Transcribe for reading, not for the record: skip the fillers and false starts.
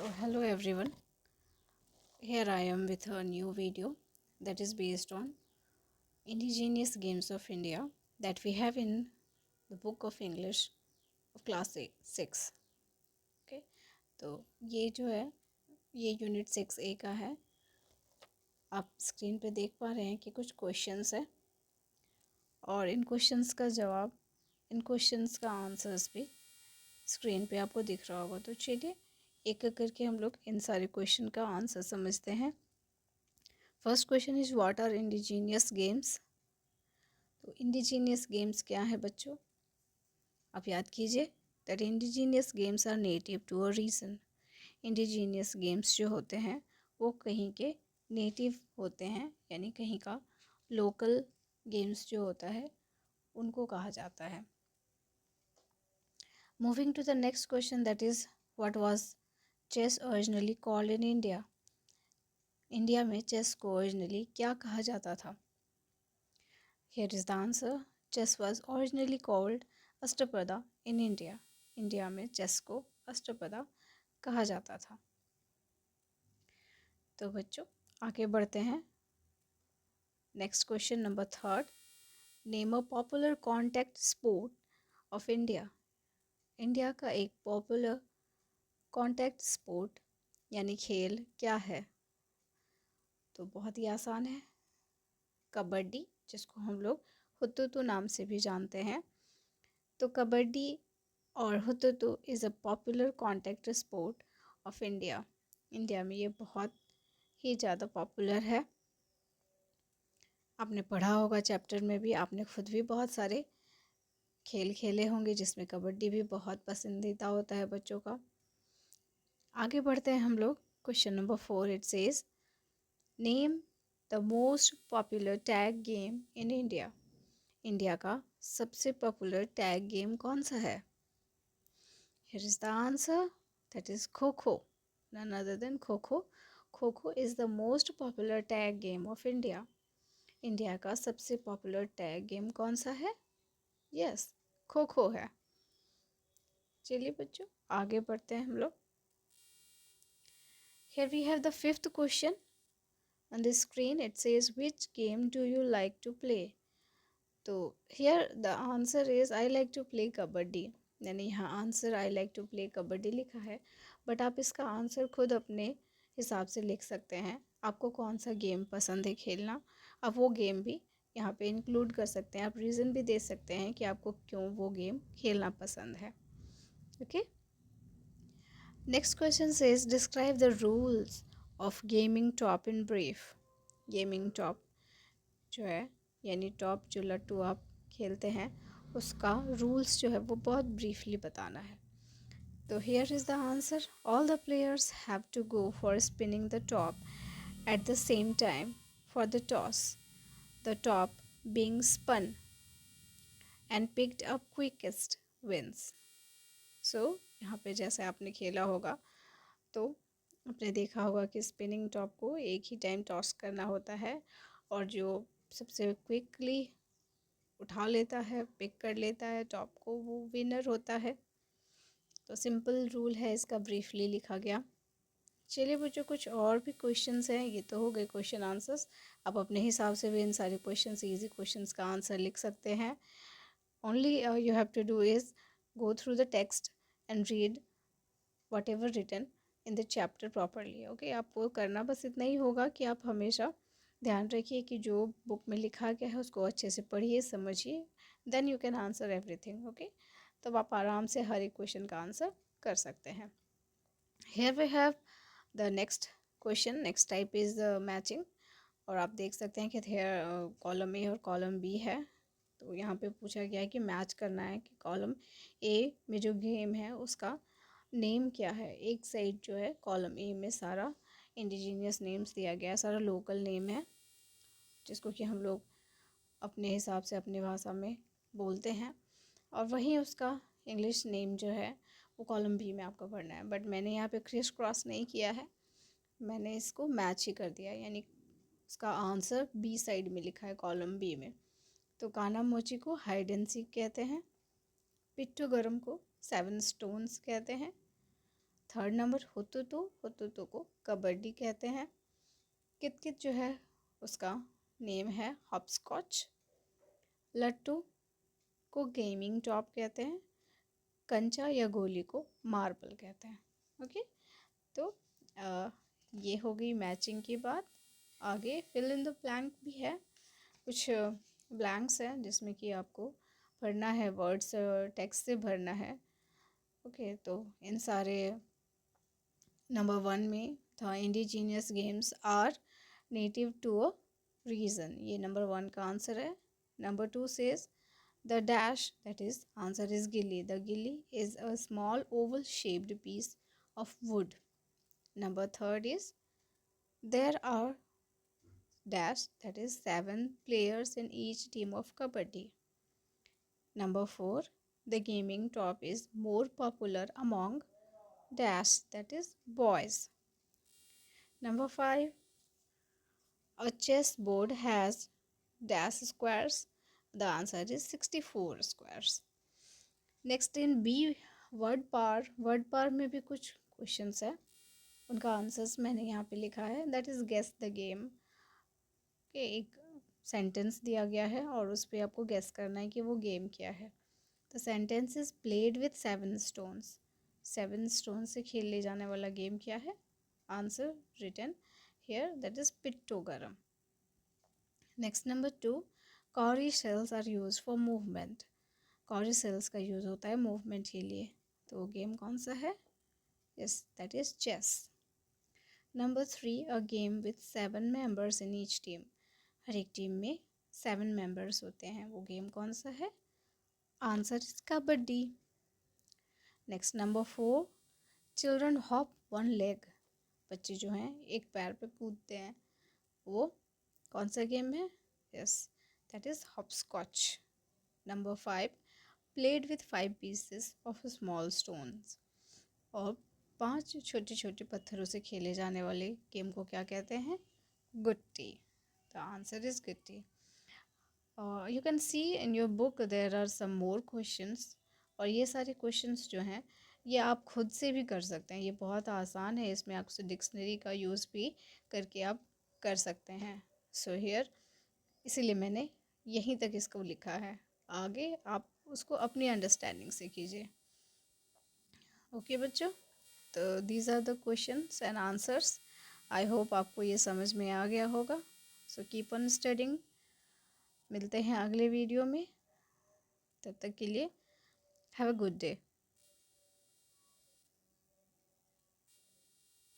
So hello everyone, here I am with a new video that is based on indigenous games of India that we have in the book of English of class 6. Okay, तो ये जो है ये unit 6A का है। आप screen पे देख पा रहे हैं कि कुछ क्वेश्चंस है और इन क्वेश्चंस का जवाब, इन क्वेश्चंस का आंसर्स भी स्क्रीन पे आपको दिख रहा होगा। तो चलिए एक एक करके हम लोग इन सारे क्वेश्चन का आंसर समझते हैं। First question is what are indigenous games. तो इंडिजीनियस गेम्स क्या है बच्चों, आप याद कीजिए that indigenous games are native to a region. Indigenous games जो होते हैं वो कहीं के नेटिव होते हैं, यानी कहीं का लोकल गेम्स जो होता है उनको कहा जाता है। Moving to the next question that is what was chess originally called in India. India में चेस को ओरिजिनली क्या कहा जाता था। Here is the answer. Chess was originally called अष्टपदा in India. India में चेस को अष्टपदा कहा जाता था। तो बच्चों आगे बढ़ते हैं। Next question number 3, name a popular contact sport of India. India का एक पॉपुलर कॉन्टैक्ट स्पोर्ट यानी खेल क्या है। तो बहुत ही आसान है, कबड्डी, जिसको हम लोग हुतुतु नाम से भी जानते हैं। तो कबड्डी और hututu is a popular contact sport of India. India में ये बहुत ही ज़्यादा पॉपुलर है। आपने पढ़ा होगा चैप्टर में भी, आपने खुद भी बहुत सारे खेल खेले होंगे जिसमें कबड्डी भी बहुत पसंदीदा होता है बच्चों का। आगे बढ़ते हैं हम लोग। Question number 4 it says name the most popular tag game in India. India का सबसे पॉपुलर टैग गेम कौन सा है। Here is the answer, that is Kho-Kho, none other than Kho-Kho. Kho-Kho is the most popular tag game of India. India का सबसे popular tag game कौन सा है। यस, खो-खो है। चलिए बच्चों आगे बढ़ते हैं हम लोग। Here we have the fifth question on the screen. It says which game do you like to play. तो here the answer is I like to play kabaddi, यानी यहाँ answer I like to play kabaddi लिखा है, but आप इसका answer खुद अपने हिसाब से लिख सकते हैं। आपको कौन सा गेम पसंद है खेलना, आप वो गेम भी यहाँ पे इंक्लूड कर सकते हैं। आप रीज़न भी दे सकते हैं कि आपको क्यों वो गेम खेलना पसंद है। Okay, next question says describe the rules of gaming top in brief. Gaming top जो है यानी टॉप जो लट्टू आप खेलते हैं उसका रूल्स जो है वो बहुत ब्रीफली बताना है। तो here is the answer, all the players have to go for spinning the top at the same time for the toss, the top being spun and picked up quickest wins. So यहाँ पे जैसे आपने खेला होगा तो आपने देखा होगा कि स्पिनिंग टॉप को एक ही टाइम टॉस करना होता है और जो सबसे क्विकली उठा लेता है, पिक कर लेता है टॉप को, वो विनर होता है। तो सिंपल रूल है, इसका ब्रीफली लिखा गया। चलिए बच्चों कुछ और भी क्वेश्चंस हैं, ये तो हो गए क्वेश्चन आंसर्स। आप अपने हिसाब से भी इन सारे क्वेश्चंस, इजी क्वेश्चंस का आंसर लिख सकते हैं। Only you have to do is go through the text and read whatever written in the chapter properly. Okay, आपको करना बस इतना ही होगा कि आप हमेशा ध्यान रखिए कि जो बुक में लिखा गया है उसको अच्छे से पढ़िए, समझिए, then you can answer everything. Okay, तब आप आराम से हर एक क्वेश्चन का आंसर कर सकते हैं। Here we have the next question, next type is the matching. और आप देख सकते हैं कि हेयर कॉलम ए और कॉलम बी है। तो यहाँ पे पूछा गया है कि मैच करना है कि कॉलम ए में जो गेम है उसका नेम क्या है। एक साइड जो है कॉलम ए में सारा इंडिजीनियस नेम्स दिया गया है, सारा लोकल नेम है जिसको कि हम लोग अपने हिसाब से अपनी भाषा में बोलते हैं, और वहीं उसका इंग्लिश नेम जो है वो कॉलम बी में आपको पढ़ना है। बट मैंने यहाँ पे क्रिस क्रॉस नहीं किया है, मैंने इसको मैच ही कर दिया, यानी उसका आंसर बी साइड में लिखा है कॉलम बी में। तो काना मोची को हाइड एंड सीक कहते हैं, पिट्ठू गरम को 7 स्टोन्स कहते हैं, थर्ड नंबर हुतुतु को कबड्डी कहते हैं। कितकित जो है उसका नेम है हॉपस्कॉच। लट्टू को गेमिंग टॉप कहते हैं। कंचा या गोली को मार्बल कहते हैं। ओके, तो ये हो गई मैचिंग की बात। आगे फिल इन द ब्लैंक भी है, कुछ ब्लैंक्स हैं जिसमें कि आपको भरना है, वर्ड्स टेक्स्ट से भरना है। ओके, तो इन सारे नंबर 1 में था indigenous games are native to a region, ये नंबर 1 का आंसर है। Number 2 says the dash, that is answer is gilli. The gilli is a small oval shaped piece of wood. Number 3 is there are dash, that is 7 players in each team of kabaddi. Number 4, the gaming top is more popular among dash, that is boys. Number 5, a chess board has dash squares. The answer is 64 squares. Next in B word पार में भी कुछ questions है, उनका answers मैंने यहाँ पे लिखा है। That is guess the game के एक सेंटेंस दिया गया है और उस पर आपको गेस करना है कि वो गेम क्या है। The sentence is played with 7 stones. 7 stone से खेले जाने वाला गेम क्या है? Answer written here, that is pittu garam. Next number 2, cowry shells are use for movement. Cowry shells का यूज़ होता है मूवमेंट के लिए, तो वो गेम कौन सा है? Yes, that is chess. Number 3, a game with 7 members in each team. हर एक टीम में 7 मेंबर्स होते हैं, वो गेम कौन सा है? Answer is kabaddi. Next number 4, children hop 1 leg. बच्चे जो हैं एक पैर पे कूदते हैं, वो कौन सा गेम है? Yes, that is hopscotch. Number 5, played with 5 pieces of small stones. और 5 छोटे छोटे पत्थरों से खेले जाने वाले गेम को क्या कहते हैं? गुट्टी। द आंसर इज गुट्टी। You can see in your book there are some more questions, और ये सारे क्वेश्चंस जो हैं ये आप खुद से भी कर सकते हैं, ये बहुत आसान है, इसमें आपसे डिक्शनरी का यूज़ भी करके आप कर सकते हैं। सो हियर, इसीलिए मैंने यहीं तक इसको लिखा है, आगे आप उसको अपनी अंडरस्टैंडिंग से कीजिए। ओके बच्चों, तो these are the questions and answers. I hope आपको ये समझ में आ गया होगा। So keep on studying. मिलते हैं अगले वीडियो में, तब तक के लिए हैव अ गुड डे।